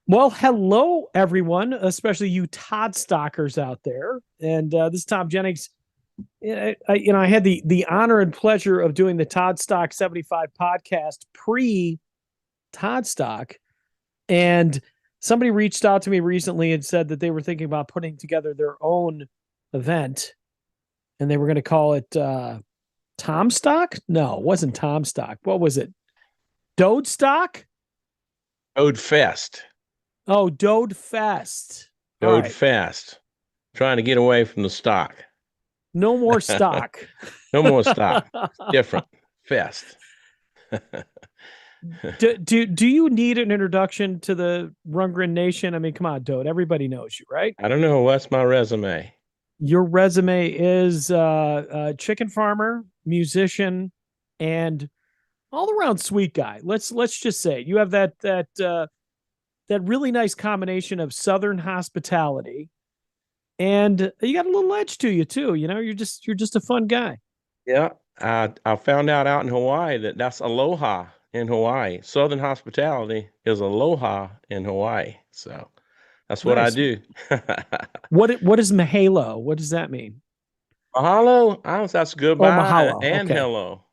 Well, hello everyone, especially you Todd Stalkers out there. And this is Thom Jennings. I had the honor and pleasure of doing the Toddstock 75 podcast pre Toddstock, and somebody reached out to me recently and said that they were thinking about putting together their own event, and they were going to call it Tomstock. No, it wasn't Tomstock. What was it? Dodestock? Dodefest. Oh, Dodefest. All right. Dodefest. Trying to get away from the stock. No more stock. No more stock. Different. Fest. do you need an introduction to the Rundgren Nation? I mean, come on, Dode. Everybody knows you, right? I don't know. What's my resume? Your resume is chicken farmer, musician, and all around sweet guy. Let's just say you have that really nice combination of Southern hospitality, and you got a little edge to you too. You know, you're just a fun guy. Yeah. I found out in Hawaii that's aloha in Hawaii. Southern hospitality is aloha in Hawaii. So that's what I Nice. do. What is mahalo? What does that mean? Mahalo. That's Oh, goodbye mahalo. and Okay. hello.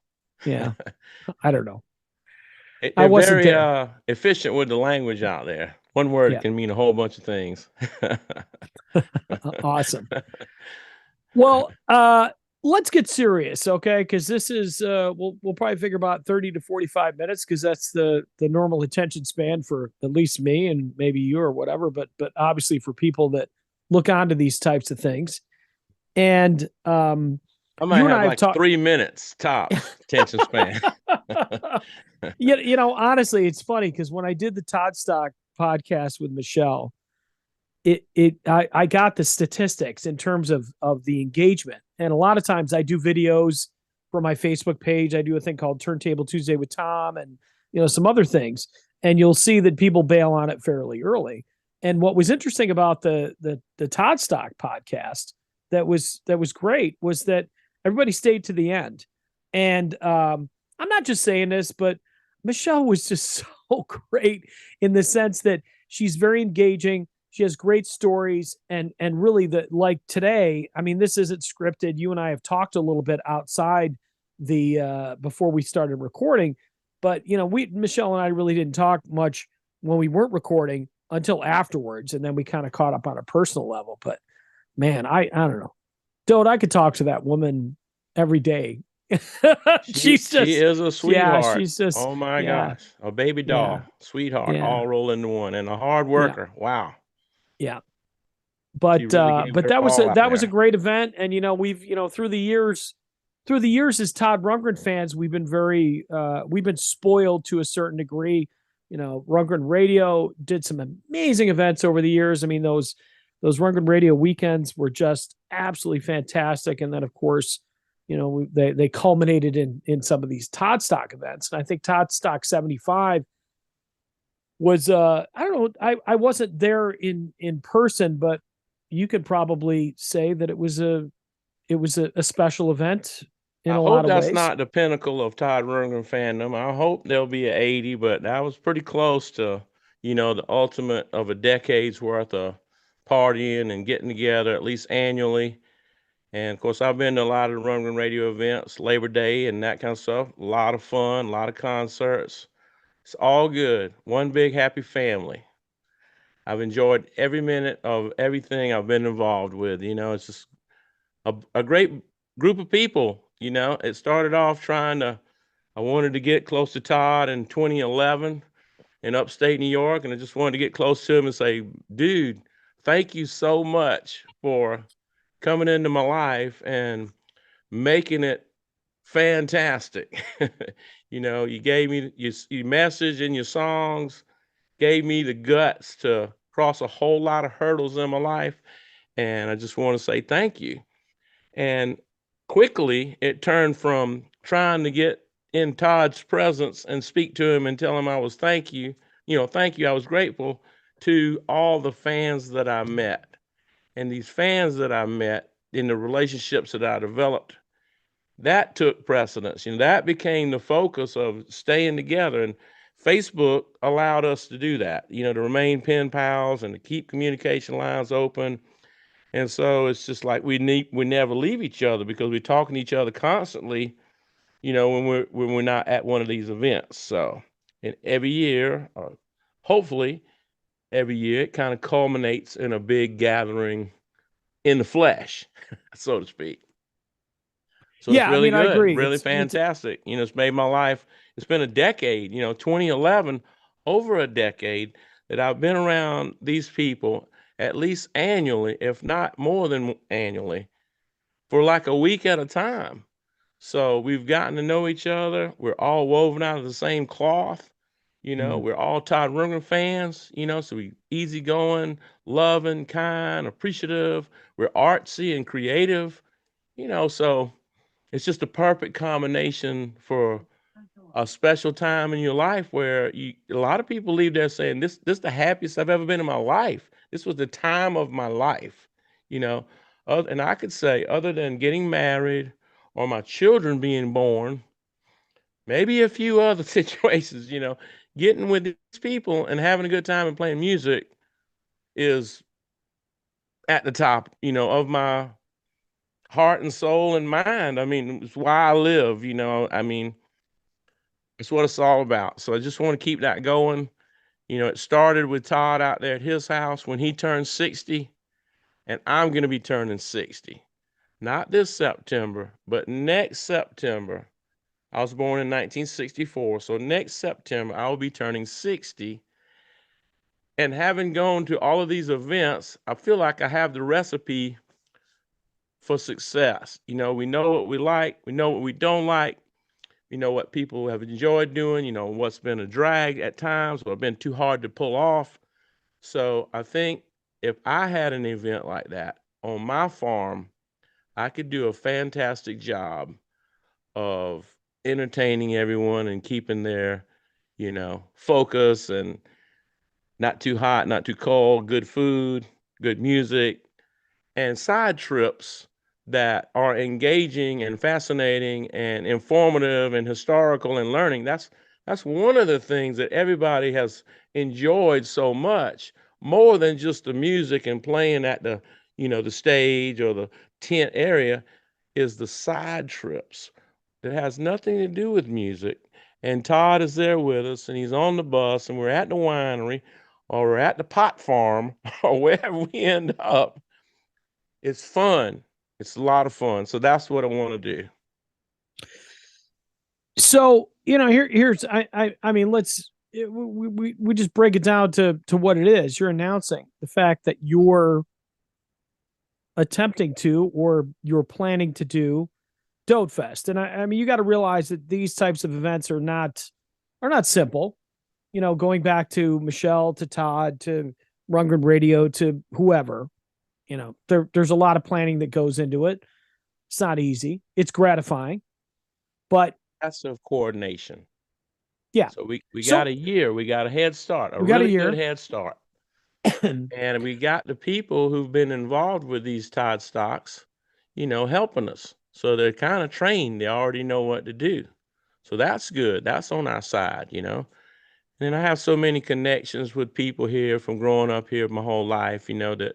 Yeah. I don't know. I They're wasn't very there. efficient with the language out there. One word Yeah. can mean a whole bunch of things. Awesome. Well, let's get serious, okay? Because this is we'll probably figure about 30 to 45 minutes because that's the normal attention span for at least me and maybe you or whatever, but obviously for people that look onto these types of things. And I might you and have I have like talked. 3 minutes tops attention span. Honestly, it's funny because when I did the Toddstock podcast with Michelle, I got the statistics in terms of the engagement. And a lot of times I do videos for my Facebook page. I do a thing called Turntable Tuesday with Tom and some other things. And you'll see that people bail on it fairly early. And what was interesting about the Toddstock podcast that was great was that everybody stayed to the end. And I'm not just saying this, but Michelle was just so great in the sense that she's very engaging. She has great stories, and really like today. I mean, this isn't scripted. You and I have talked a little bit outside the before we started recording, but we Michelle and I really didn't talk much when we weren't recording until afterwards, and then we kind of caught up on a personal level. But man, I don't know, Dode, I could talk to that woman every day. She she's she just is a yeah, sweetheart. she's just Oh my yeah, gosh. A baby yeah, doll, sweetheart, yeah, all rolled into one, and a hard yeah, worker. Wow. yeah. She really gave it But her that was all out that was a there. great event, and we've through the years as Todd Rundgren fans, we've been spoiled to a certain degree. Rundgren Radio did some amazing events over the years. I mean, those Rundgren Radio weekends were just absolutely fantastic, and then of course, they culminated in some of these Toddstock events, and I think Toddstock 75 was I don't know, I wasn't there in person, but you could probably say that it was a special event in I a hope lot of that's ways. not the pinnacle of Todd Rundgren fandom. I hope there'll be an 80, but that was pretty close to, the ultimate of a decade's worth of partying and getting together at least annually. And of course, I've been to a lot of the Rundgren Radio events, Labor Day and that kind of stuff. A lot of fun, a lot of concerts. It's all good. One big happy family. I've enjoyed every minute of everything I've been involved with. It's just a great group of people. It started off I wanted to get close to Todd in 2011 in upstate New York, and I just wanted to get close to him and say, dude, thank you so much for coming into my life and making it fantastic. You gave me your message and your songs, gave me the guts to cross a whole lot of hurdles in my life. And I just want to say thank you. And quickly, it turned from trying to get in Todd's presence and speak to him and tell him I was thank you, I was grateful, to all the fans that I met. And these fans that I met in the relationships that I developed, that took precedence. That became the focus of staying together. And Facebook allowed us to do that, to remain pen pals and to keep communication lines open. And so it's just like we never leave each other because we're talking to each other constantly, when we're not at one of these events. So, and every year, or hopefully every year, it kind of culminates in a big gathering in the flesh, so to speak. So it's Yeah, I really mean, I good, agree. really It's fantastic. It's made my life. It's been a decade, 2011, over a decade that I've been around these people at least annually, if not more than annually, for like a week at a time. So we've gotten to know each other. We're all woven out of the same cloth. Mm. We're all Todd Rundgren fans, so we easygoing, loving, kind, appreciative. We're artsy and creative, so it's just a perfect combination for a special time in your life where a lot of people leave there saying this is the happiest I've ever been in my life. This was the time of my life, you know. And I could say, other than getting married or my children being born, maybe a few other situations, getting with these people and having a good time and playing music is at the top, of my heart and soul and mind. I mean, it's why I live, I mean, it's what it's all about. So I just want to keep that going. It started with Todd out there at his house when he turned 60, and I'm going to be turning 60. Not this September, but next September. I was born in 1964, so next September I will be turning 60. And having gone to all of these events, I feel like I have the recipe for success. We know what we like, we know what we don't like, we know what people have enjoyed doing, what's been a drag at times or been too hard to pull off. So I think if I had an event like that on my farm, I could do a fantastic job of entertaining everyone and keeping their, focus, and not too hot, not too cold, good food, good music, and side trips that are engaging and fascinating and informative and historical and learning. That's one of the things that everybody has enjoyed so much, more than just the music and playing at the stage or the tent area, is the side trips that has nothing to do with music. And Todd is there with us, and he's on the bus, and we're at the winery or we're at the pot farm or wherever we end up. It's fun. It's a lot of fun. So that's what I want to do. So, here's I mean, we just break it down to what it is. You're announcing the fact that you're attempting to, or you're planning to do, Dodefest. And I mean, you got to realize that these types of events are not simple. Going back to Michelle, to Todd, to Rundgren Radio, to whoever, there's a lot of planning that goes into it. It's not easy. It's gratifying, but That's of coordination. yeah. So we got So a year. We got a head start, a we got a really good year. head start. And we got the people who've been involved with these Toddstocks, helping us. So they're kind of trained. They already know what to do. So that's good. That's on our side. And I have so many connections with people here from growing up here my whole life, that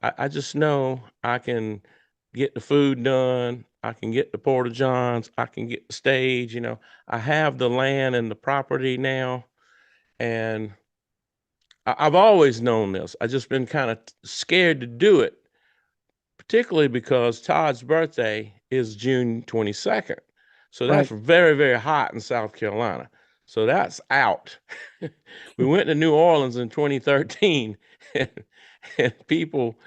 I just know I can get the food done. I can get the porta johns. I can get the stage. I have the land and the property now, and I've always known this. I just been kind of scared to do it, particularly because Todd's birthday is June 22nd. So that's Right. very, very hot in South Carolina. So that's out. We went to New Orleans in 2013, and, and people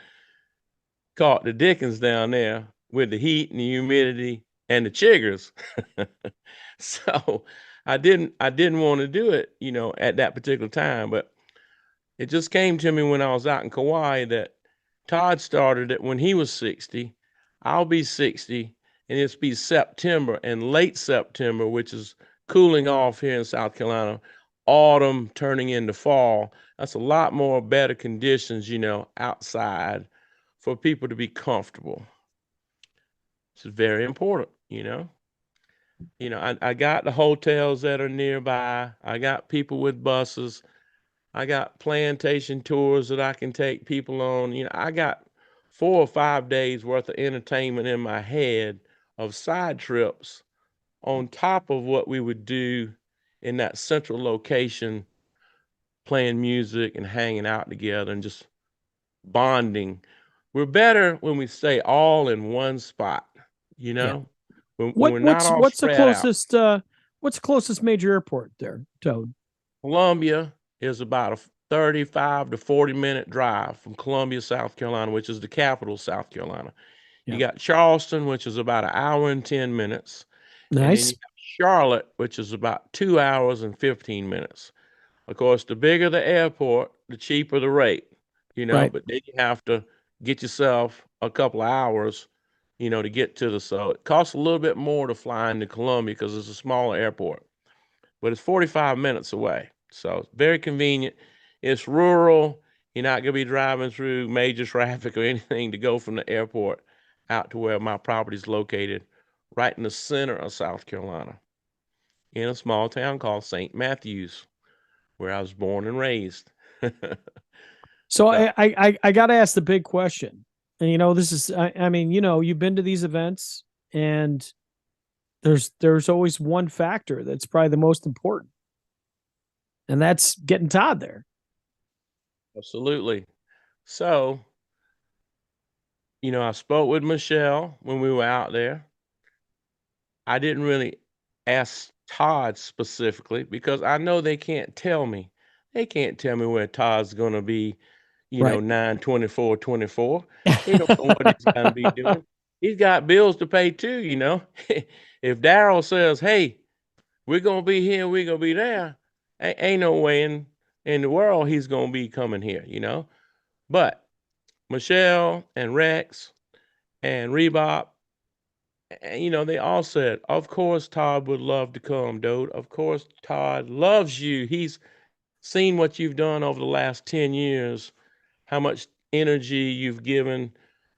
caught the dickens down there with the heat and the humidity and the chiggers. So I didn't want to do it, at that particular time. But it just came to me when I was out in Kauai that Todd started it when he was 60. I'll be 60, and it's be September and late September, which is cooling off here in South Carolina, autumn turning into fall. That's a lot more better conditions, outside for people to be comfortable. It's very important. You know, I got the hotels that are nearby. I got people with buses. I got plantation tours that I can take people on. You know, I got 4 or 5 days worth of entertainment in my head of side trips on top of what we would do in that central location, playing music and hanging out together and just bonding. We're better when we stay all in one spot, you Yeah. know, when we're not What's all spread out. what's the closest major airport there, Toad? Columbia is about a 35 to 40-minute drive from Columbia, South Carolina, which is the capital of South Carolina. You Yeah. got Charleston, which is about an hour and 10 minutes. And then you Nice. have Charlotte, which is about 2 hours and 15 minutes. Of course, the bigger the airport, the cheaper the rate, you know, Right. but then you have to get yourself a couple of hours, you know, to get to so it costs a little bit more to fly into Columbia because it's a smaller airport, but it's 45 minutes away. So it's very convenient. It's rural. You're not going to be driving through major traffic or anything to go from the airport out to where my property is located, right in the center of South Carolina, in a small town called St. Matthews, where I was born and raised. So So, I got to ask the big question. And this is I mean, you've been to these events, and there's always one factor that's probably the most important, and that's getting Todd there. absolutely. So, I spoke with Michelle when we were out there. I didn't really ask Todd specifically because I know they can't tell me. They can't tell me where Todd's going to be, Right. 9/24/24. They don't know what he's going to be doing. He's got bills to pay too. If Daryl says, "Hey, we're going to be here, we're going to be there," ain't no way in the world he's going to be coming here. But Michelle and Rex and Rebop, they all said, of course, Todd would love to come, Dode. Of course, Todd loves you. He's seen what you've done over the last 10 years, how much energy you've given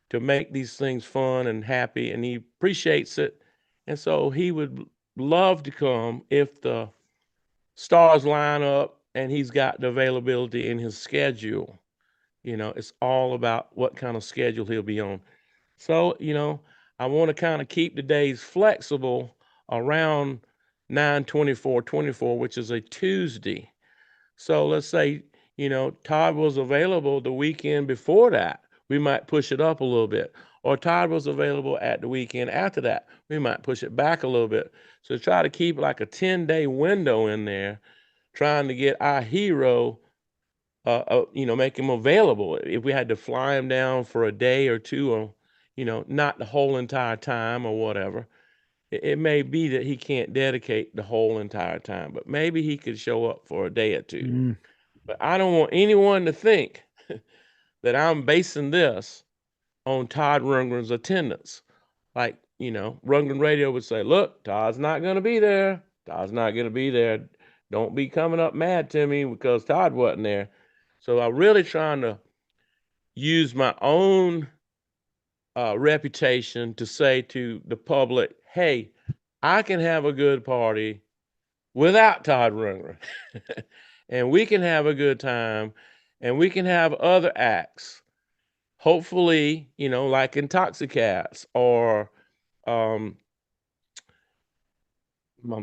to make these things fun and happy, and he appreciates it. And so he would love to come if the stars line up and he's got the availability in his schedule. It's all about what kind of schedule he'll be on. So, I want to kind of keep the days flexible around 9/24/24, which is a Tuesday. So let's say, Todd was available the weekend before that. We might push it up a little bit. Or Todd was available at the weekend after that. We might push it back a little bit. So try to keep like a 10-day window in there, trying to get our hero make him available. If we had to fly him down for a day or two, or not the whole entire time or whatever, it may be that he can't dedicate the whole entire time, but maybe he could show up for a day or two. Mm. But I don't want anyone to think that I'm basing this on Todd Rundgren's attendance. Like, Rundgren Radio would say, look, Todd's not going to be there. Todd's not going to be there. Don't be coming up mad to me because Todd wasn't there. So I'm really trying to use my own reputation to say to the public, hey, I can have a good party without Todd Rundgren. And we can have a good time, and we can have other acts. Hopefully, like Intoxicats or I'm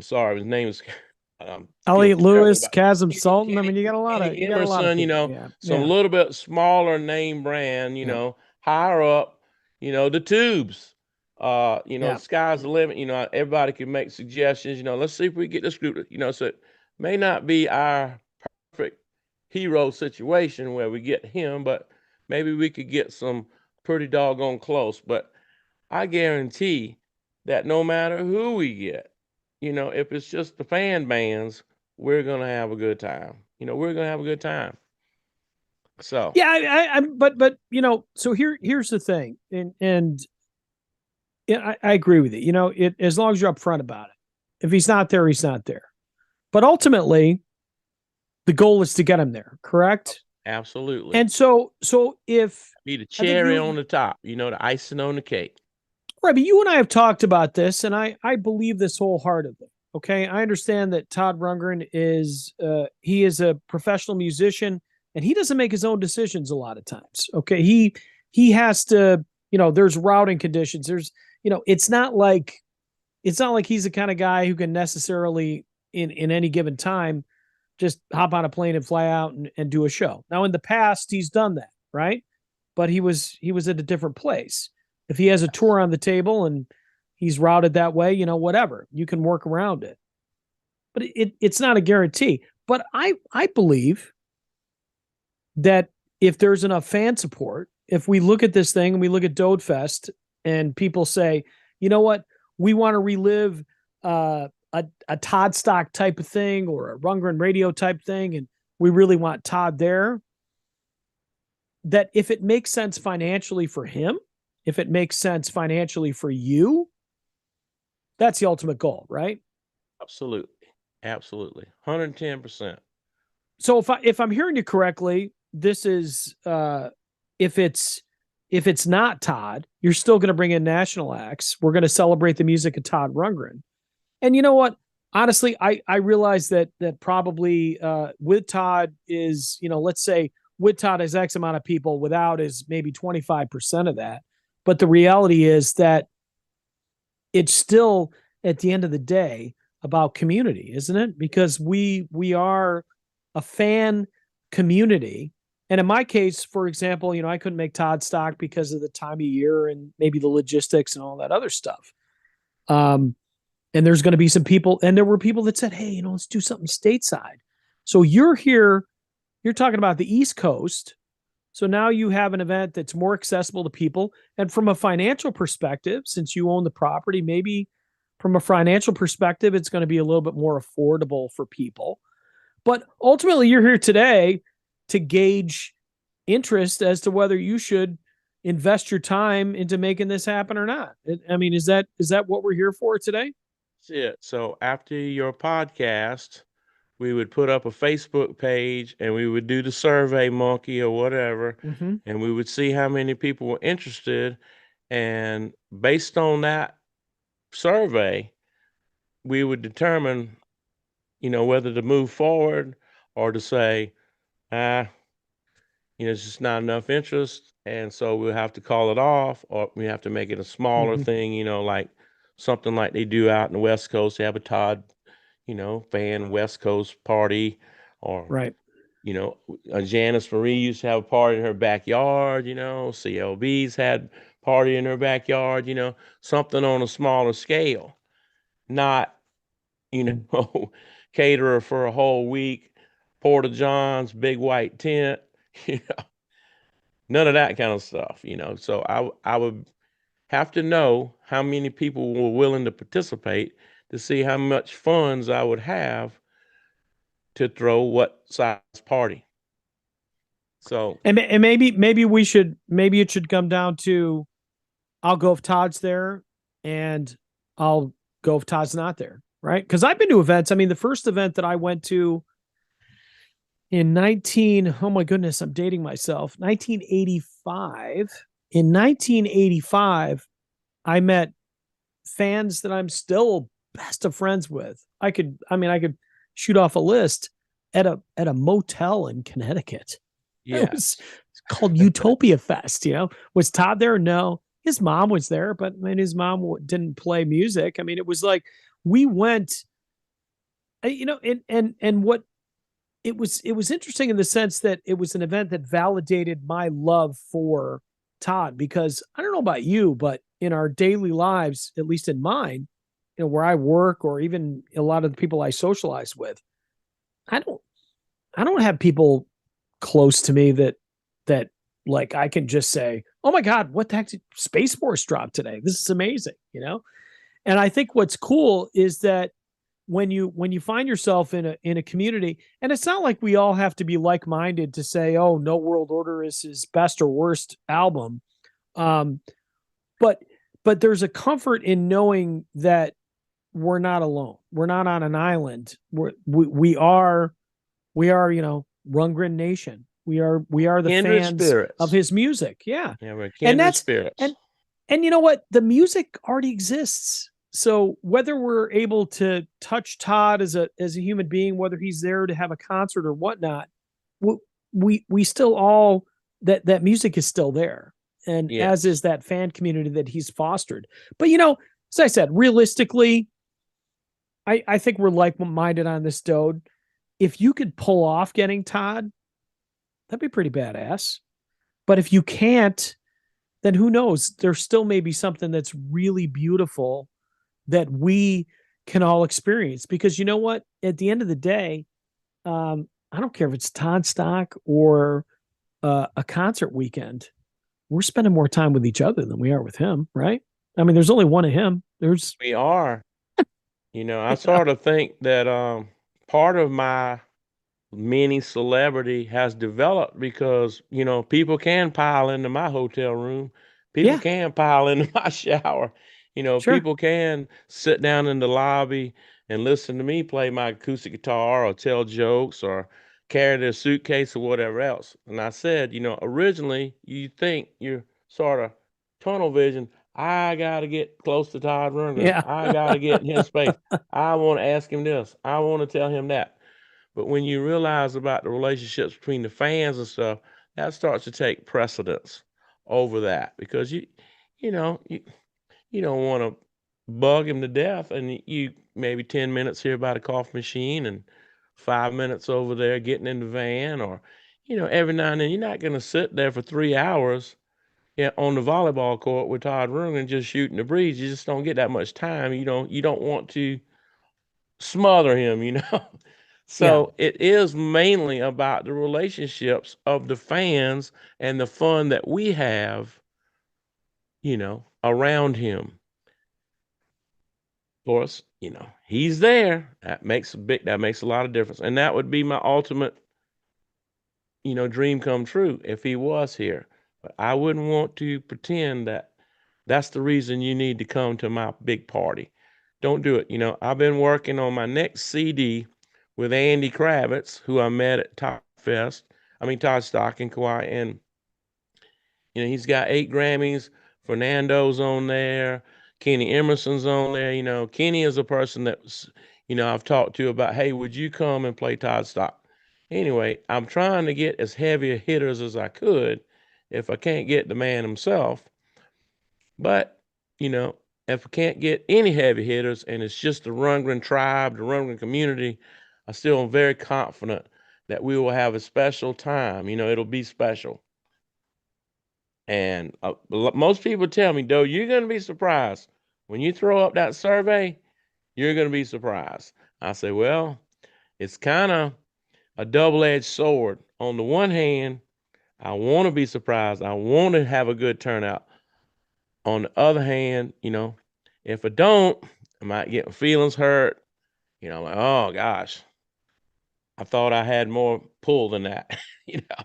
sorry, his name is feel Elliot terrible Lewis, about Chasm Sultan. I mean, Kenny, you got a lot of Kenny Emerson, people. Yeah. some Yeah. little bit smaller name brand, Yeah. higher up, the tubes. Yeah. Sky's the limit. Everybody can make suggestions. Let's see if we get this group. So it may not be our perfect hero situation where we get him, but maybe we could get some pretty doggone close. But I guarantee that no matter who we get, if it's just the fan bands, we're gonna have a good time. We're gonna have a good time. So Yeah. But so here's the thing, and yeah, I agree with you. As long as you're upfront about it. If he's not there, he's not there. But ultimately, the goal is to get him there, correct? absolutely, And so if be the I think cherry on the top. The icing on the cake. Right, but you and I have talked about this, and I believe this wholeheartedly. Okay, I understand that Todd Rundgren is he is a professional musician, and he doesn't make his own decisions a lot of times. Okay, he has to, there's routing conditions. There's, it's not like he's the kind of guy who can necessarily in any given time just hop on a plane and fly out and do a show. Now, in the past, he's done that, right? But he was at a different place. If he has a tour on the table and he's routed that way, whatever, you can work around it. But it's not a guarantee. But I believe that if there's enough fan support, if we look at this thing and we look at Dodefest and people say, you know what, we want to relive a Toddstock type of thing or a Rundgren radio type thing, and we really want Todd there, that if it makes sense financially for him, if it makes sense financially for you, that's the ultimate goal, right? Absolutely. Absolutely. 110%. So if I'm hearing you correctly, this is if it's not Todd, you're still going to bring in national acts. We're going to celebrate the music of Todd Rundgren. And you know what? Honestly, I realize that probably with Todd is, let's say with Todd is X amount of people, without is maybe 25% of that. But the reality is that it's still, at the end of the day, about community, isn't it? Because we are a fan community. And in my case, for example, I couldn't make Toddstock because of the time of year and maybe the logistics and all that other stuff. And there's going to be some people, and there were people that said, hey, let's do something stateside. So you're here, you're talking about the East Coast. So now you have an event that's more accessible to people. And from a financial perspective, since you own the property, maybe from a financial perspective, it's going to be a little bit more affordable for people. But ultimately, you're here today to gauge interest as to whether you should invest your time into making this happen or not. I mean, is that what we're here for today? That's it. So after your podcast, we would put up a Facebook page and we would do the Survey Monkey or whatever, Mm-hmm. and we would see how many people were interested. And based on that survey, we would determine, whether to move forward or to say, it's just not enough interest. And so we'll have to call it off, or we have to make it a smaller Mm-hmm. thing, like something like they do out in the West Coast. They have a Todd, fan West Coast party, or, Right. Janice Marie used to have a party in her backyard, CLB's had party in her backyard, something on a smaller scale, not, caterer for a whole week, Porta John's, big white tent, none of that kind of stuff, So I would have to know how many people were willing to participate to see how much funds I would have to throw what size party. So, And maybe maybe it should come down to, I'll go if Todd's there, and I'll go if Todd's not there, right? Because I've been to events. I mean, the first event that I went to in oh my goodness, I'm dating myself, 1985. In 1985, I met fans that I'm still best of friends with. I could shoot off a list at a motel in Connecticut. yeah, It was called Utopia Fest. Was Todd there? No, his mom was there, but his mom didn't play music. I mean, it was like we went, and what it was interesting in the sense that it was an event that validated my love for Todd, because I don't know about you, but in our daily lives, at least in mine, where I work or even a lot of the people I socialize with, I don't have people close to me that like I can just say, oh my God, what the heck did Space Force drop today? This is amazing, And I think what's cool is that when you find yourself in a community, and it's not like we all have to be like-minded to say, oh, No World Order is his best or worst album. But there's a comfort in knowing that we're not alone. We're not on an island. We are, Rundgren Nation. We are the kindred fans spirits of his music. Yeah. Yeah, we're And kindred spirits. And you know what? The music already exists. So whether we're able to touch Todd as a human being, whether he's there to have a concert or whatnot, we still all that music is still there, and as Yes. is that fan community that he's fostered. But you know, as I said, realistically, I think we're like minded on this, Dode. If you could pull off getting Todd, that'd be pretty badass. But if you can't, then who knows? There still may be something that's really beautiful that we can all experience. Because you know what? At the end of the day, I don't care if it's Toddstock or a concert weekend. We're spending more time with each other than we are with him, right? I mean, there's only one of him. There's, We are. I you know, sort of think that part of my mini celebrity has developed because, people can pile into my hotel room. People yeah, can pile into my shower. sure, People can sit down in the lobby and listen to me play my acoustic guitar or tell jokes or carry their suitcase or whatever else. And I said, originally you think you're sort of tunnel vision. I got to get close to Todd Rundgren. yeah, I got to get in his space. I want to ask him this. I want to tell him that. But when you realize about the relationships between the fans and stuff, that starts to take precedence over that because you know, you, you don't want to bug him to death, and you maybe 10 minutes here by the coffee machine and 5 minutes over there getting in the van, or every now and then you're not going to sit there for 3 hours, yeah, on the volleyball court with Todd Rundgren just shooting the breeze. You just don't get that much time. You don't want to smother him. yeah. So it is mainly about the relationships of the fans and the fun that we have, around him. Of course, he's there. That makes a lot of difference. And that would be my ultimate, dream come true if he was here. But I wouldn't want to pretend that that's the reason you need to come to my big party. Don't do it. I've been working on my next CD with Andy Kravitz, who I met at Toddstock in Kauai, and he's got 8 Grammys. Fernando's on there. Kenny Emerson's on there. Kenny is a person that I've talked to about, hey, would you come and play Toddstock? Anyway, I'm trying to get as heavy hitters as I could if I can't get the man himself. But, you know, if I can't get any heavy hitters and it's just the Rundgren tribe, the Rundgren community, I still am very confident that we will have a special time. It'll be special. And most people tell me, though, you're going to be surprised. When you throw up that survey, you're going to be surprised. I say, well, it's kind of a double-edged sword. On the one hand, I want to be surprised. I want to have a good turnout. On the other hand, if I don't, I might get my feelings hurt. Like, oh gosh, I thought I had more pull than that. you know.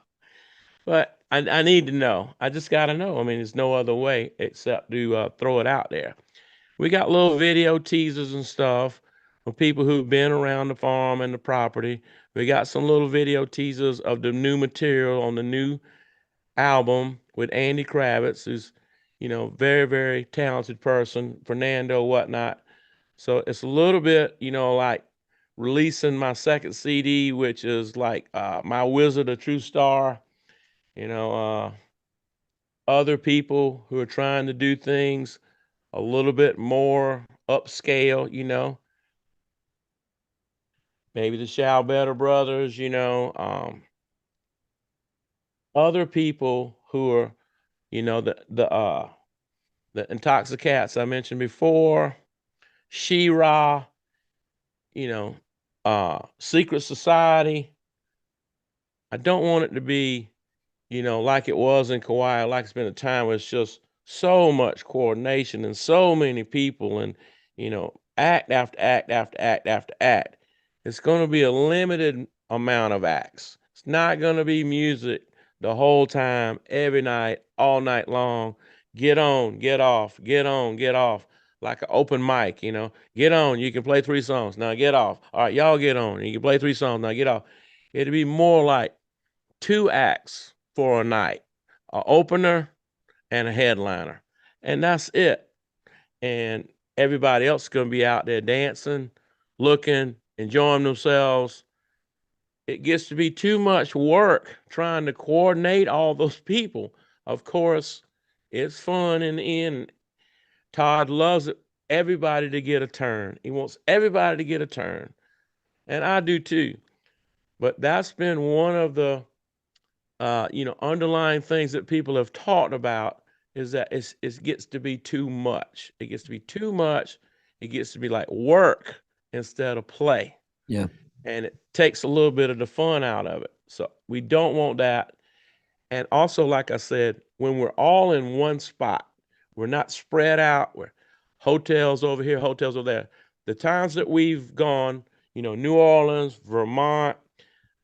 But I need to know. I just got to know. I mean, there's no other way except to throw it out there. We got little video teasers and stuff of people who've been around the farm and the property. We got some little video teasers of the new material on the new album with Andy Kravitz, who's, very, very talented person, Fernando, whatnot. So it's a little bit, like releasing my second CD, which is like My Wizard, a True Star, you know, uh, other people who are trying to do things a little bit more upscale, maybe the Better brothers, other people who are, the Intoxicats I mentioned before, She-Ra, you know, Secret Society. I don't want it to be, like it was in Kauai. I like it's been a time where it's just so much coordination and so many people and, act after act after act after act. It's going to be a limited amount of acts. It's not going to be music the whole time, every night, all night long. Get on, get off, get on, get off. Like an open mic, get on, you can play 3 songs. Now get off. All right, y'all get on. You can play 3 songs. Now get off. It'd be more like 2 acts for a night, an opener and a headliner. and that's it. And everybody else is going to be out there dancing, looking, enjoying themselves. It gets to be too much work trying to coordinate all those people. Of course, it's fun in the end. Todd loves it, everybody to get a turn. He wants everybody to get a turn. And I do too. But that's been one of the underlying things that people have talked about, is that it gets to be too much. It gets to be too much. It gets to be like work instead of play. Yeah. And it takes a little bit of the fun out of it. So we don't want that. And also, like I said, when we're all in one spot, we're not spread out. We're hotels over here, hotels over there. The times that we've gone, New Orleans, Vermont,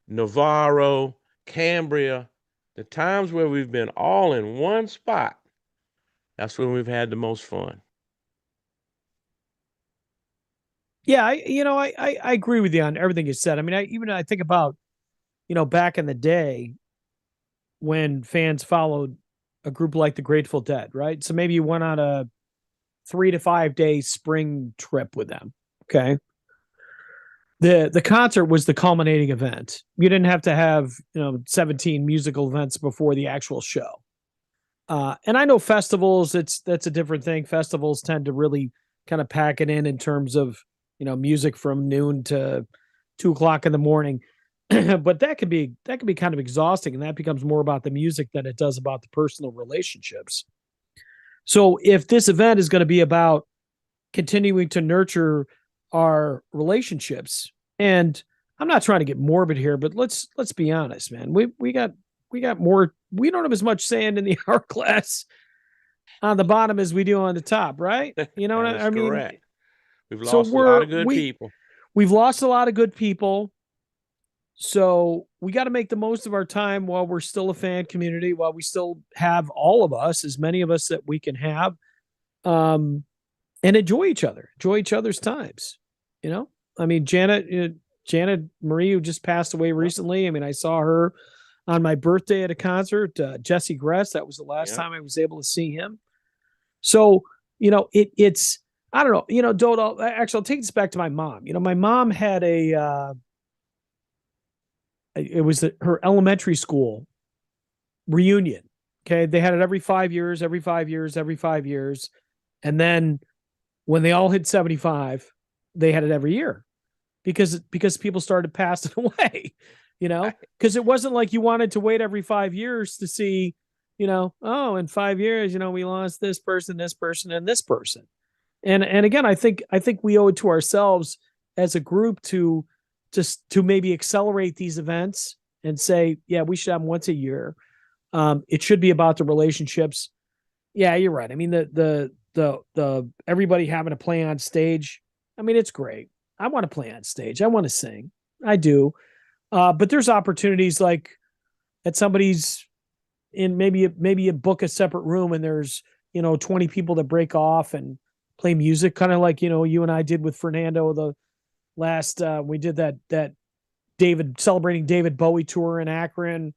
Navarro, Cambria, the times where we've been all in one spot, that's when we've had the most fun. Yeah, I agree with you on everything you said. I mean, I think about, back in the day when fans followed a group like the Grateful Dead, right? So maybe you went on a 3 to 5 day spring trip with them. Okay. The concert was the culminating event. You didn't have to have, 17 musical events before the actual show. And I know festivals, that's a different thing. Festivals tend to really kind of pack it in terms of, music from noon to 2 o'clock in the morning. But that could be kind of exhausting, and that becomes more about the music than it does about the personal relationships. So if this event is going to be about continuing to nurture our relationships, and I'm not trying to get morbid here, but let's be honest, man. We got more. We don't have as much sand in the hourglass on the bottom as we do on the top, right? You know what I mean? Correct. We've lost a lot of good people. We've lost a lot of good people. So we got to make the most of our time while we're still a fan community, while we still have all of us, as many of us that we can have, and enjoy each other's times. I mean, Janet Marie, who just passed away recently. I mean, I saw her on my birthday at a concert. Jesse Gress, that was the last time I was able to see him. So, it's, I don't know, Dode, I'll take this back to my mom. My mom had it was her elementary school reunion. Okay. They had it every 5 years. And then when they all hit 75, they had it every year because people started passing away, because it wasn't like you wanted to wait every 5 years to see, oh, in 5 years, we lost this person, and this person. And again, I think we owe it to ourselves as a group to maybe accelerate these events and say, yeah, we should have them once a year. It should be about the relationships. Yeah, you're right. I mean, the everybody having to play on stage. I mean, it's great. I want to play on stage. I want to sing. I do. But there's opportunities like at somebody's in maybe you book a separate room and there's, 20 people that break off and play music, kind of like, you and I did with Fernando the last we did that celebrating David Bowie tour in Akron,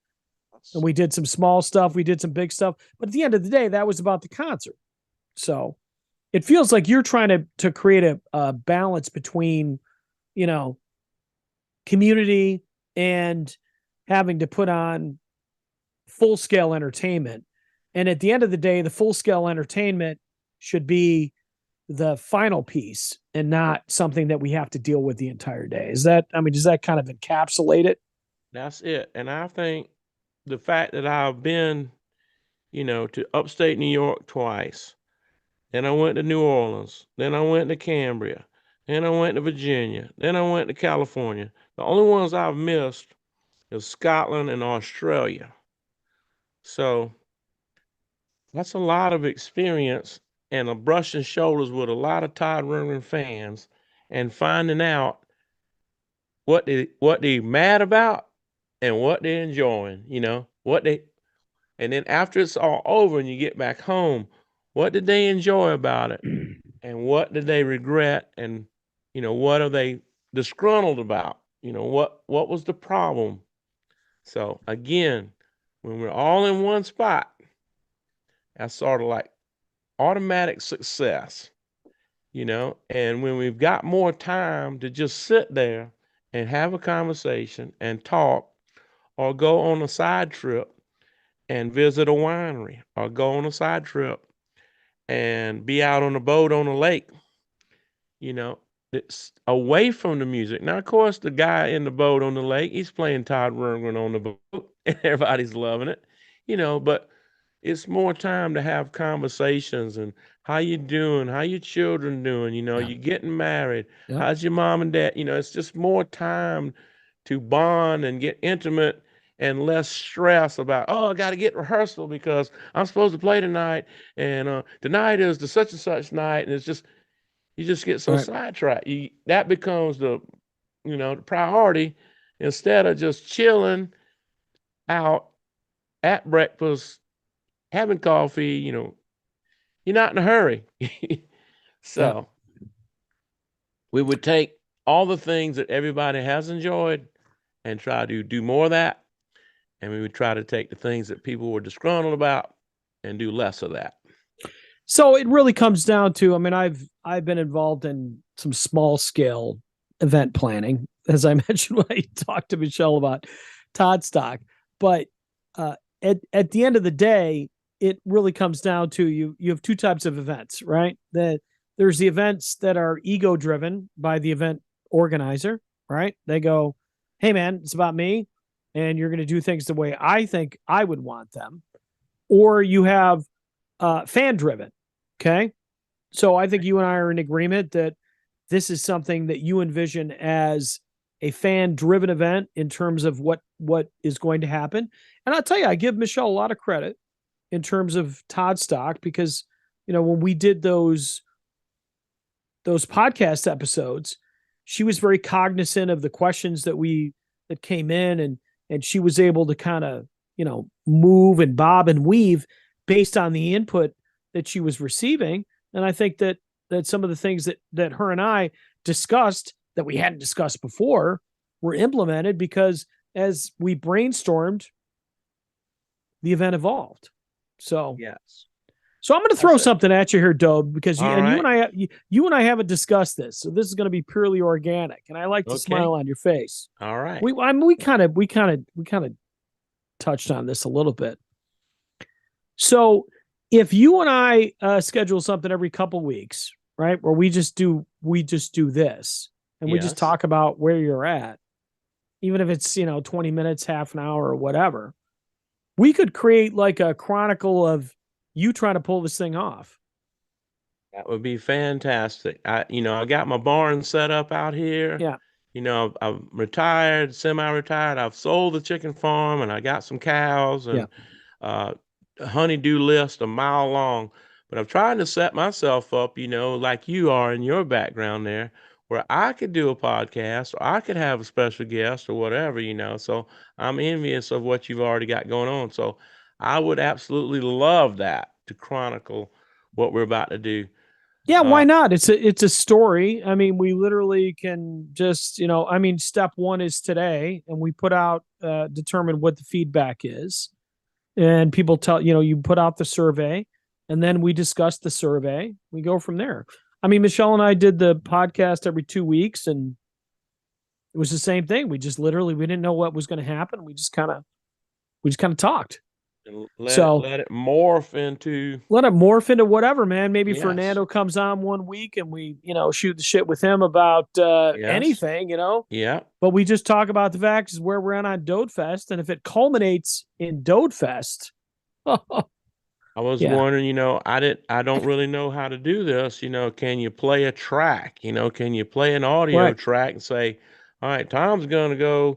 and we did some small stuff, we did some big stuff, but at the end of the day, that was about the concert. So it feels like you're trying to create a balance between, community and having to put on full scale entertainment. And at the end of the day, the full scale entertainment should be the final piece and not something that we have to deal with the entire day. Does that kind of encapsulate it? That's it. And I think the fact that I've been, to upstate New York twice, then I went to New Orleans, then I went to Cambria, then I went to Virginia, then I went to California. The only ones I've missed is Scotland and Australia. So that's a lot of experience and a brushing shoulders with a lot of Todd Rundgren fans and finding out what they mad about and what they're enjoying, and then after it's all over and you get back home, what did they enjoy about it and what did they regret, and what are they disgruntled about, what was the problem. So again, when we're all in one spot, that's sort of like automatic success, and when we've got more time to just sit there and have a conversation and talk, or go on a side trip and visit a winery, or go on a side trip and be out on a boat on a lake, you know, it's away from the music. Now, of course, the guy in the boat on the lake, he's playing Todd Rundgren on the boat, and everybody's loving it, but it's more time to have conversations and how you doing, how your children doing, Yeah. you're getting married, Yep. how's your mom and dad, it's just more time to bond and get intimate and less stress about, oh, I got to get rehearsal because I'm supposed to play tonight, and tonight is the such and such night, and it's just you just get so Right. sidetracked. That becomes the priority instead of just chilling out at breakfast, having coffee. You're not in a hurry. Yeah. So we would take all the things that everybody has enjoyed and try to do more of that. And we would try to take the things that people were disgruntled about and do less of that. So it really comes down to, I mean, I've been involved in some small scale event planning, as I mentioned when I talked to Michelle about Toddstock. But at the end of the day, it really comes down to you have two types of events, right? There's the events that are ego driven by the event organizer, right? They go, hey man, it's about me, and you're going to do things the way I think I would want them. Or you have fan driven. Okay. So I think you and I are in agreement that this is something that you envision as a fan driven event in terms of what is going to happen. And I'll tell you, I give Michelle a lot of credit in terms of Toddstock because, when we did those podcast episodes, she was very cognizant of the questions that came in, and she was able to kind of, move and bob and weave based on the input that she was receiving. And I think that some of the things that her and I discussed that we hadn't discussed before were implemented because as we brainstormed, the event evolved. So yes. So I'm going to throw something at you here, Dode, because you and I haven't discussed this, so this is going to be purely organic, and I like to smile on your face. All right. We kind of touched on this a little bit. So if you and I schedule something every couple weeks, right, where we just do this, and we just talk about where you're at, even if it's 20 minutes, half an hour, or whatever, we could create like a chronicle of you trying to pull this thing off. That would be fantastic. I got my barn set up out here. Yeah. I'm retired, semi-retired. I've sold the chicken farm and I got some cows and a honeydew list a mile long. But I'm trying to set myself up, like you are in your background there, where I could do a podcast or I could have a special guest or whatever, So I'm envious of what you've already got going on. So I would absolutely love that to chronicle what we're about to do. Yeah, why not? It's a story. I mean, we literally can just, step one is today, and we put out, determine what the feedback is. And people tell, you put out the survey, and then we discuss the survey. We go from there. I mean, Michelle and I did the podcast every 2 weeks, and it was the same thing. We just literally, we didn't know what was going to happen. We just kind of talked. And let it morph into whatever, man. Maybe Fernando comes on one week and we, shoot the shit with him about anything, Yeah. But we just talk about the facts is where we're at on Dodefest. And if it culminates in Dodefest, I was wondering, I don't really know how to do this. Can you play a track? Can you play an audio track and say, all right, Tom's going to go,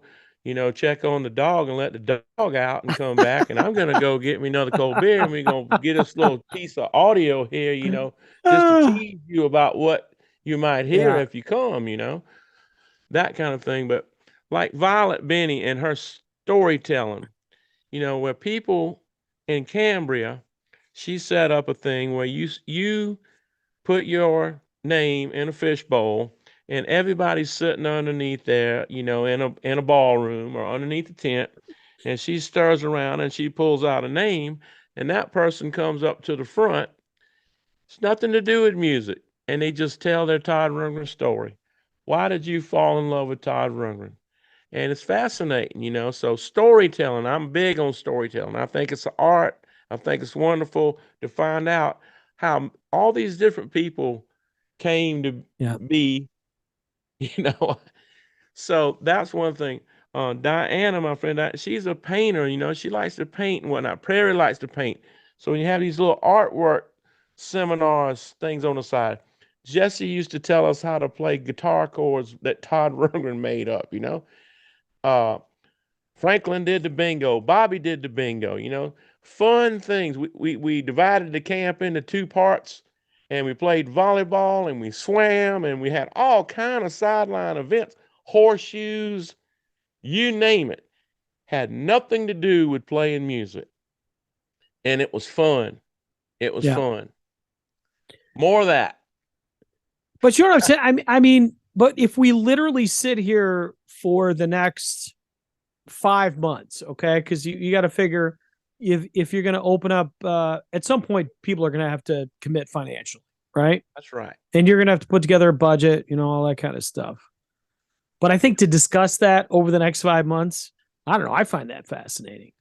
check on the dog and let the dog out and come back. And I'm going to go get me another cold beer and we're going to get this little piece of audio here, just to tease you about what you might hear if you come, that kind of thing. But like Violet Benny and her storytelling, where people in Cambria, she set up a thing where you put your name in a fishbowl and everybody's sitting underneath there, in a ballroom or underneath the tent, and she stirs around and she pulls out a name, and that person comes up to the front It's nothing to do with music. And they just tell their Todd Rundgren story. Why did you fall in love with Todd Rundgren? And it's fascinating, you know. So storytelling, I'm big on storytelling. I think it's an art. I think it's wonderful to find out how all these different people came to be, you know. So that's one thing. Diana, my friend, she's a painter, you know, she likes to paint and whatnot. Prairie likes to paint. So when you have these little artwork seminars, things on the side, Jesse used to tell us how to play guitar chords that Todd Rundgren made up, you know. Franklin did the bingo, Bobby did the bingo, you know, fun things. We divided the camp into two parts, and we played volleyball and we swam and we had all kind of sideline events, horseshoes, you name it. Had nothing to do with playing music. And it was fun. It was fun. More of that. But you know what I'm saying? I mean, but if we literally sit here for the next 5 months, okay, because you got to figure if you're going to open up at some point, people are going to have to commit financially, right? That's right. And you're going to have to put together a budget, you know, all that kind of stuff. But I think to discuss that over the next 5 months, I don't know, I find that fascinating.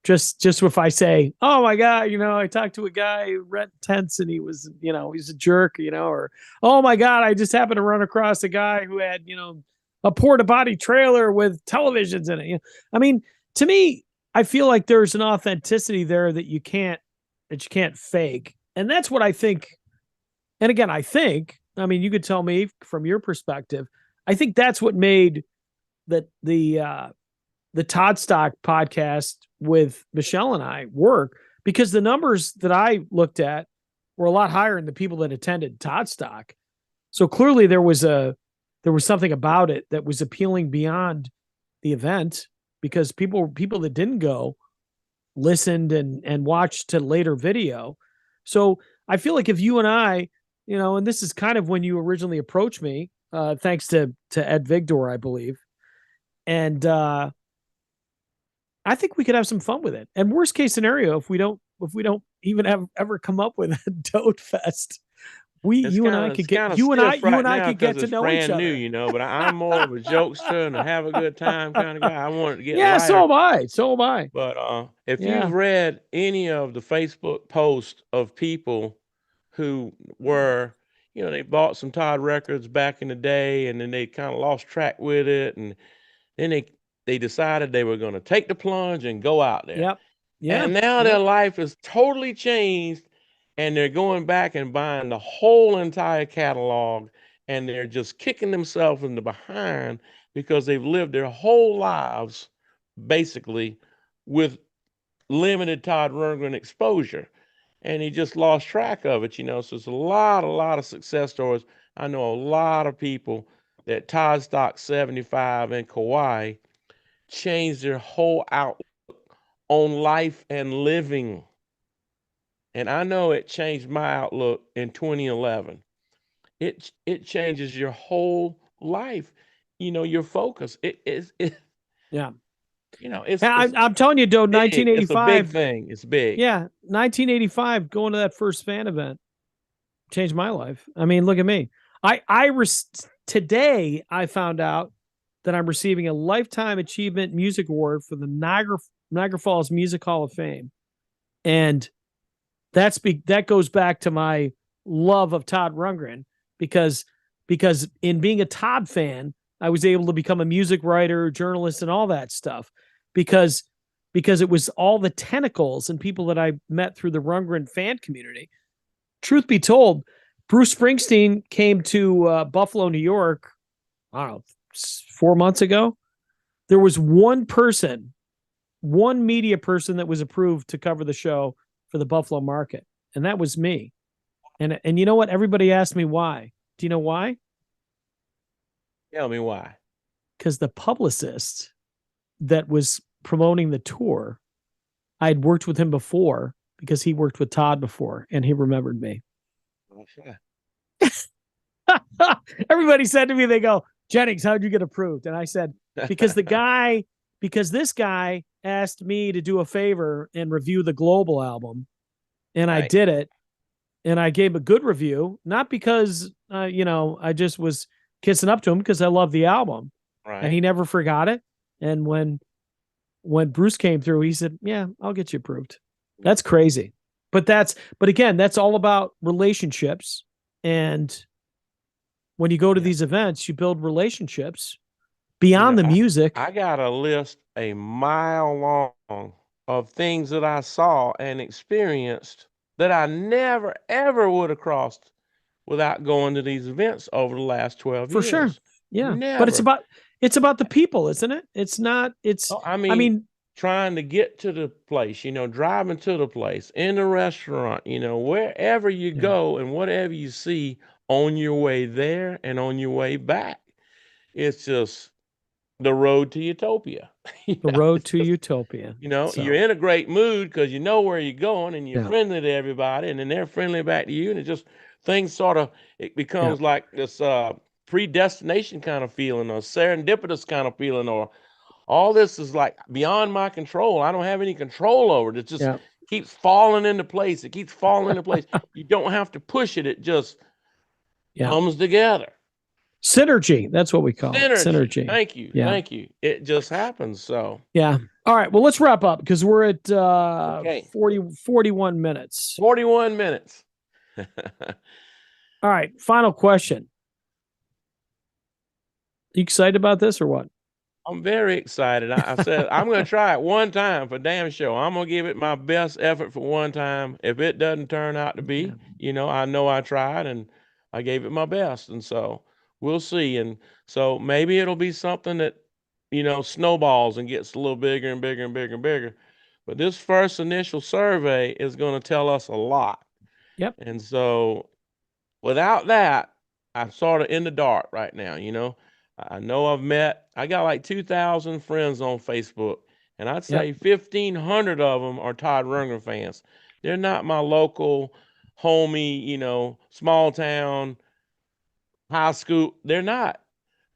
Just if I say, oh my God, you know, I talked to a guy who rent tents and he was, you know, he's a jerk, you know, or, oh my God, I just happened to run across a guy who had, you know, a porta potty trailer with televisions in it. You know? I mean, to me, I feel like there's an authenticity there that you can't fake. And that's what I think. And again, I mean, you could tell me from your perspective, I think that's what made the Toddstock podcast with Michelle and I work, because the numbers that I looked at were a lot higher than the people that attended Toddstock. So clearly there was something about it that was appealing beyond the event, because people that didn't go listened and watched to later video. So I feel like if you and I, you know, and this is kind of when you originally approached me, thanks to Ed Vigdor, I believe. And I think we could have some fun with it. And worst case scenario, if we don't even ever come up with a Dodefest, you and I could get to know each other. New, you know, but I'm more of a jokester and a have a good time kind of guy. I want to get lighter. So am I. But if you've read any of the Facebook posts of people who were, you know, they bought some Todd records back in the day and then they kind of lost track with it, and then they decided they were going to take the plunge and go out there. Yep. Yeah. And now their life is totally changed, and they're going back and buying the whole entire catalog, and they're just kicking themselves in the behind because they've lived their whole lives basically with limited Todd Rundgren exposure, and he just lost track of it, you know. So it's a lot of success stories. I know a lot of people that Toddstock 75 in Kauai changed their whole outlook on life and living. And I know it changed my outlook in 2011. It changes your whole life, you know, your focus. Yeah. You know, I'm telling you, Dode, 1985. It's a big thing. It's big. Yeah. 1985, going to that first fan event changed my life. I mean, look at me. Today I found out that I'm receiving a Lifetime Achievement Music Award for the Niagara Falls Music Hall of Fame. And that goes back to my love of Todd Rundgren, because in being a Todd fan, I was able to become a music writer, journalist, and all that stuff, because it was all the tentacles and people that I met through the Rundgren fan community. Truth be told, Bruce Springsteen came to Buffalo, New York, I don't know, 4 months ago. There was one media person that was approved to cover the show for the Buffalo market, and that was me. And you know what? Everybody asked me why. Do you know why? Tell me why. Because the publicist that was promoting the tour, I had worked with him before, because he worked with Todd before, and he remembered me. Oh, yeah. Everybody said to me, they go, Jennings, how'd you get approved? And I said, because this guy asked me to do a favor and review the Global album, and right. I did it. and I gave a good review, not because I just was kissing up to him, because I love the album, and he Right. never forgot it. And when Bruce came through, he said, "Yeah, I'll get you approved." That's crazy. But again, that's all about relationships. And when you go to Yeah. these events, you build relationships You beyond know, the I, music. I got a list a mile long of things that I saw and experienced that I never ever would have crossed without going to these events over the last 12 For sure. years. Yeah. But Never. it's about the people, isn't it? It's not, it's, Oh, I I mean, mean, trying to get to the place, driving to the place, in the restaurant, wherever you yeah, go and whatever you see on your way there and on your way back. It's just the road to utopia. the road to utopia. You're So, in a great mood because you know where you're going and you're yeah. friendly to everybody, and then they're friendly back to you, and it just things sort of it Yeah. becomes like this predestination kind of feeling or serendipitous kind of feeling, or all this is like beyond my control. I don't have any control over it. It just Yeah. keeps falling into place. It keeps falling into place. You don't have to push it. It just Yeah. comes together. Synergy. That's what we call it. Synergy. Synergy. Thank you. Yeah. Thank you. It just happens. So, Yeah. All right. Well, let's wrap up because we're at okay. 41 minutes. 41 minutes. All right. Final question. You excited about this or what? I'm very excited. I said I'm going to try it one time for damn sure. I'm going to give it my best effort for one time. If it doesn't turn out to be, I know I tried and I gave it my best. And so we'll see. And so maybe it'll be something that, snowballs and gets a little bigger and bigger and bigger and bigger. But this first initial survey is going to tell us a lot. Yep. And so without that, I'm sort of in the dark right now, I know I got like 2,000 friends on Facebook, and I'd Yep. say 1,500 of them are Todd Rundgren fans. They're not my local homie, small town, high school. They're not.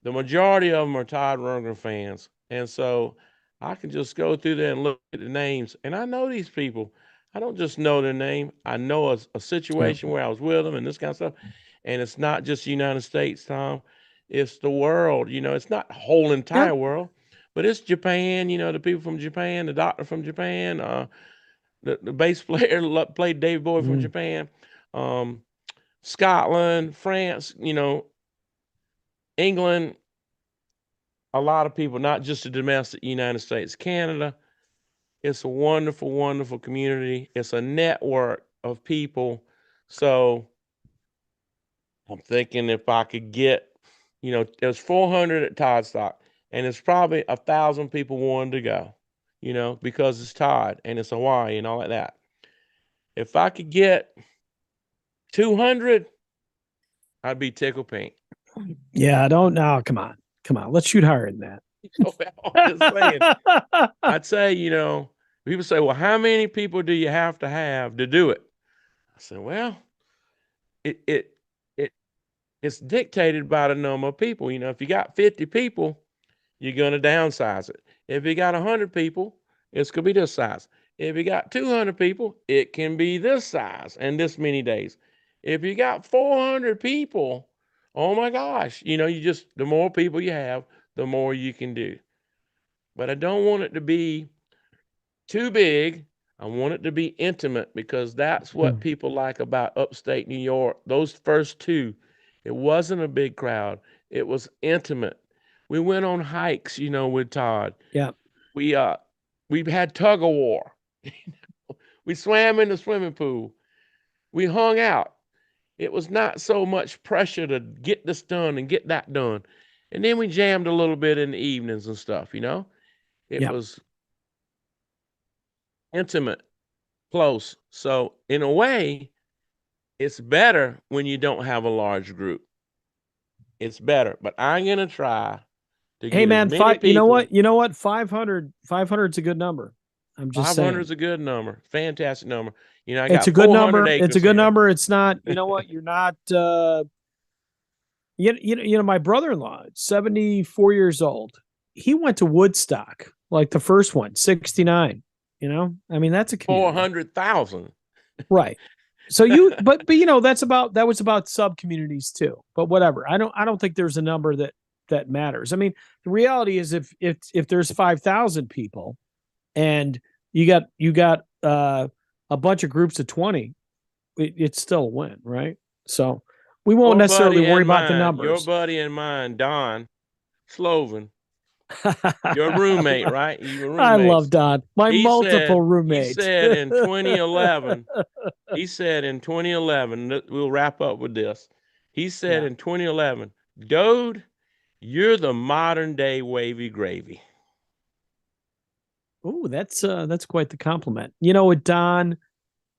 The majority of them are Todd Rundgren fans. And so I can just go through there and look at the names. And I know these people. I don't just know their name. I know a Yep. situation where I was with them and this kind of stuff. And it's not just the United States, Tom. It's the world. It's not the whole Yep. entire world, but it's Japan, the people from Japan, the doctor from Japan, the bass player played David Bowie from Japan, Scotland, France, England, a lot of people, not just the domestic United States, Canada. It's a wonderful, wonderful community. It's a network of people. So I'm thinking if I could get, there's 400 at Toddstock, and it's probably 1,000 people wanting to go, because it's Todd and it's Hawaii and all like that. If I could get 200, I'd be tickled pink. Yeah. Don't know. Come on. Come on. Let's shoot higher than that. I'm just saying. I'd say, people say, well, how many people do you have to do it? I said, well, it's dictated by the number of people. If you got 50 people, you're going to downsize it. If you got 100 people, it's going to be this size. If you got 200 people, it can be this size and this many days. If you got 400 people, oh my gosh, the more people you have, the more you can do. But I don't want it to be too big. I want it to be intimate because that's what people like about upstate New York. Those first two, it wasn't a big crowd. It was intimate. We went on hikes, with Todd. Yeah. We've had tug of war. We swam in the swimming pool. We hung out. It was not so much pressure to get this done and get that done. And then we jammed a little bit in the evenings and stuff, It Yeah. was intimate, close. So in a way, it's better when you don't have a large group. It's better, but I'm gonna try to Hey get as man, many you know people. what? You know what? 500 is a good number. I'm just 500 saying. is a good number, fantastic number. I It's a got good 400 number. It's a acres good here. number. It's not, you know what? You're not my brother-in-law, 74 years old. He went to Woodstock, like the first one, 69. I mean, that's a community. 400,000. Right. So you, but that was about sub communities too. But whatever. I don't think there's a number that matters. I mean, the reality is if there's 5,000 people and you got a bunch of groups of 20, it's still a win, right? So we won't necessarily worry about the numbers. Your buddy and mine, Don Sloven, your roommate, right? You were roommates. I love Don. My multiple roommates. He said in 2011, we'll wrap up with this. He said in 2011, Dode, you're the modern day wavy gravy. Oh, that's quite the compliment. You know what, Don?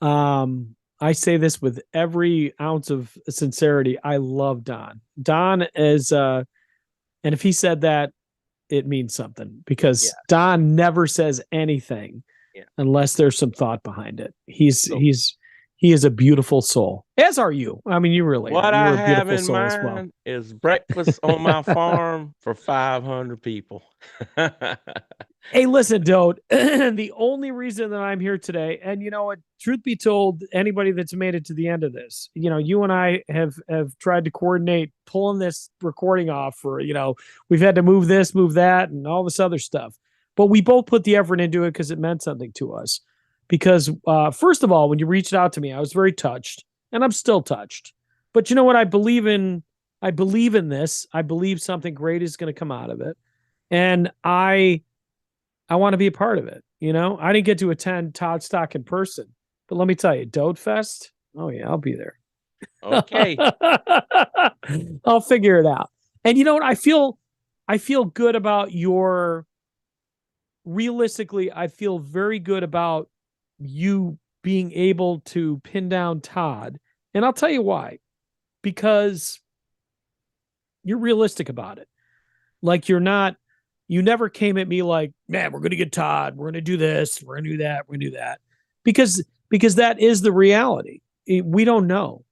I say this with every ounce of sincerity. I love Don. Don is, and if he said that, it means something, because Don never says anything unless there's some thought behind it. He is a beautiful soul, as are you. I mean, you really what are. I have in mind is breakfast on my farm for 500 people. Hey, listen, Dode, the only reason that I'm here today, and truth be told, anybody that's made it to the end of this, you and I have tried to coordinate pulling this recording off for, we've had to move this, move that, and all this other stuff. But we both put the effort into it because it meant something to us. Because first of all, when you reached out to me, I was very touched, and I'm still touched. But you know what? I believe in this. I believe something great is going to come out of it. And I want to be a part of it. I didn't get to attend Toddstock in person, but let me tell you, Dodefest. Oh yeah, I'll be there. Okay. I'll figure it out. And you know what? I feel good about realistically, I feel very good about you being able to pin down Todd. And I'll tell you why. Because you're realistic about it. Like you never came at me like, man, we're going to get Todd. We're going to do this. We're going to do that. We're going to do that. Because that is the reality. We don't know.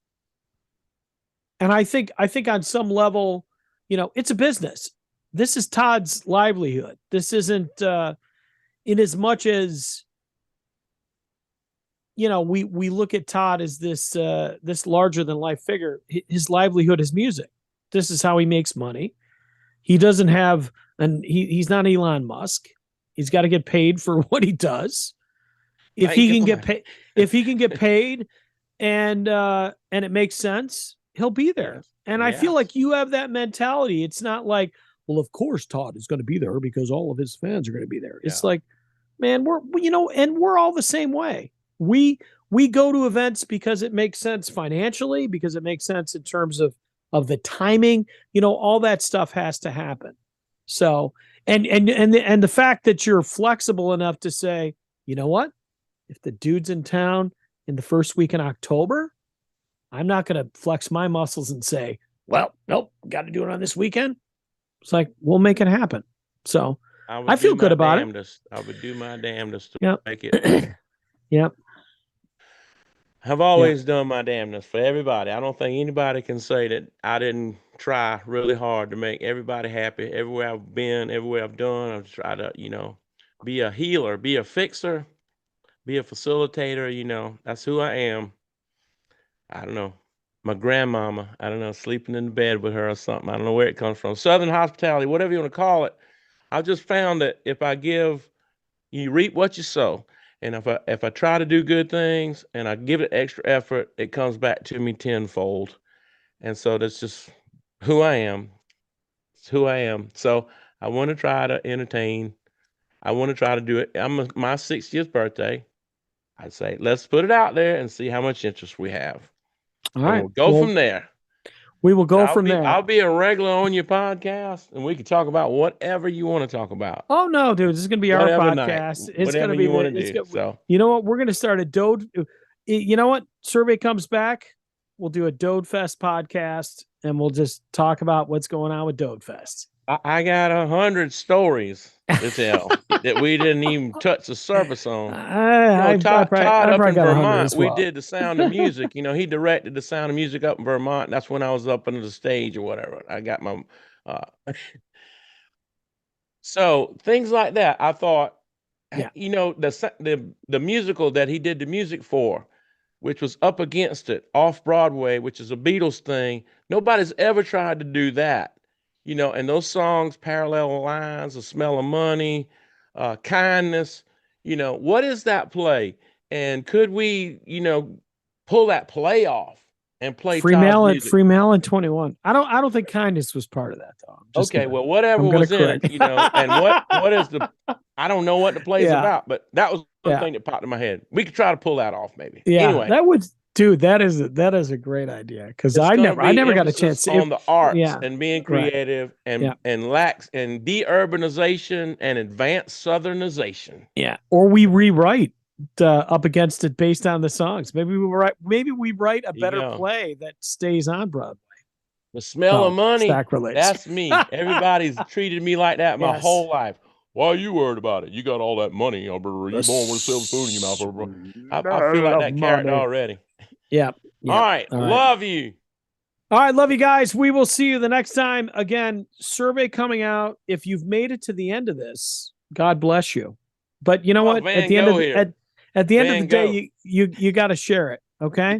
And I think on some level, it's a business. This is Todd's livelihood. This isn't in as much as, we look at Todd as this larger than life figure. His livelihood is music. This is how he makes money. He doesn't have, and he's not Elon Musk. He's got to get paid for what he does. If he can get paid and it makes sense, he'll be there. And I feel like you have that mentality. It's not like, well, of course Todd is going to be there because all of his fans are going to be there. It's like, man, we're all the same way. We go to events because it makes sense financially, because it makes sense in terms of the timing, all that stuff has to happen. So, and the fact that you're flexible enough to say, you know what, if the dude's in town in the first week in October, I'm not going to flex my muscles and say, well, nope, got to do it on this weekend. It's like, we'll make it happen. So I feel good about it. I would do my damnedest to make it. Yep. I've always done my damnedest for everybody. I don't think anybody can say that I didn't try really hard to make everybody happy. Everywhere I've been, everywhere I've done, I've tried to, be a healer, be a fixer, be a facilitator. That's who I am. I don't know. My grandmama, I don't know, sleeping in the bed with her or something. I don't know where it comes from. Southern hospitality, whatever you want to call it. I've just found that if I give, you reap what you sow. And if I try to do good things and I give it extra effort, it comes back to me tenfold. And so that's just who I am. It's who I am. So I want to try to entertain. I want to try to do it. My 60th birthday. I'd say, let's put it out there and see how much interest we have. All right. We'll go from there. We will go from there. I'll be a regular on your podcast, and we can talk about whatever you want to talk about. Oh no, dude, this is gonna be our podcast. It's gonna be what you want to do. So you know what? We're gonna start a Dode. You know what? Survey comes back. We'll do a Dodefest podcast, and we'll just talk about what's going on with Dodefest. I got 100 stories to tell that we didn't even touch the surface on. Todd up in Vermont, we did The Sound of Music. He directed The Sound of Music up in Vermont. That's when I was up under the stage or whatever. I got my so things like that. I thought, the musical that he did the music for, which was up against it, off Broadway, which is a Beatles thing. Nobody's ever tried to do that, you know. And those songs, Parallel Lines, The Smell of Money, Kindness, you know, what is that play? And could we, you know, pull that play off and play Todd's music? Free Mail in 21. I don't think Kindness was part of that though. Okay, well, whatever was in it, you know, and what is the, I don't know what the play's about, but that was one thing that popped in my head. We could try to pull that off, maybe. Yeah, anyway, that would, dude. That is a great idea, because I never got a chance on the arts and being creative and deurbanization and advanced Southernization. Yeah, or we rewrite up against it based on the songs. Maybe we write a better play that stays on Broadway. The Smell of Money. Sacrilege. That's me. Everybody's treated me like that my whole life. Why are you worried about it? You got all that money. You're born with silver spoon in your mouth. I feel like that character already. Yeah. All right. Love you. All right. Love you guys. We will see you the next time. Again, survey coming out. If you've made it to the end of this, God bless you. But you know what? At the end of the day, you got to share it. Okay.